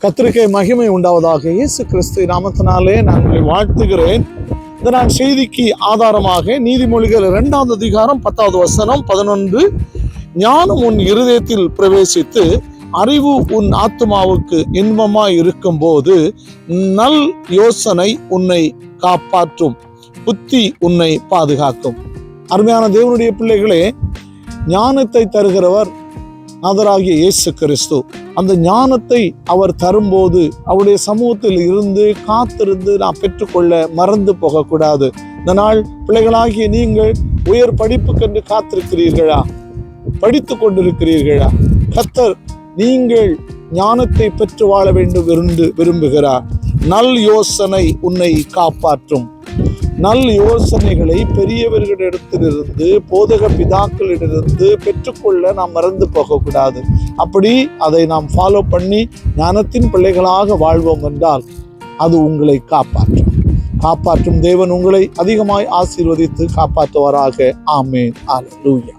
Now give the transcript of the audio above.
கர்த்தருக்கே மகிமை உண்டாவதாக. இயேசு கிறிஸ்து நாமத்தினாலே நான் உங்களை வாழ்த்துகிறேன். இந்த நான் செய்திக்கு ஆதாரமாக நீதிமொழிகள் 2ஆம் அதிகாரம் 10வது வசனம் 11, ஞானம் உன் இருதயத்தில் பிரவேசித்து அறிவு உன் ஆத்துமாவுக்கு இன்பமாய் இருக்கும் போது நல் யோசனை உன்னை காப்பாற்றும், புத்தி உன்னை பாதுகாக்கும். அருமையான தேவனுடைய பிள்ளைகளே, ஞானத்தை தருகிறவர் ஆதராகிய இயேசு கிறிஸ்து. அந்த ஞானத்தை அவர் தரும்போது அவருடைய சமூகத்தில் இருந்து காத்திருந்து நாம் பெற்றுக்கொள்ள மறந்து போகக்கூடாது. இந்த நாள் பிள்ளைகளாகிய நீங்கள் உயர் படிப்புக்கென்று காத்திருக்கிறீர்களா? படித்து கொண்டிருக்கிறீர்களா? கர்த்தர் நீங்கள் ஞானத்தை பெற்று வாழ வேண்டும் என்று விரும்புகிறார். நல் யோசனை உன்னை காப்பாற்றும். நல் யோசனைகளை பெரியவர்களிடத்திலிருந்து, போதக பிதாக்களிடமிருந்து பெற்றுக்கொள்ள நாம் மறந்து போகக்கூடாது. அப்படி அதை நாம் ஃபாலோ பண்ணி ஞானத்தின் பிள்ளைகளாக வாழ்வோம் என்றால் அது உங்களை காப்பாற்றும் தேவன் உங்களை அதிகமாய் ஆசீர்வதித்து காப்பாற்றுவாராக. ஆமென். அல்லேலூயா.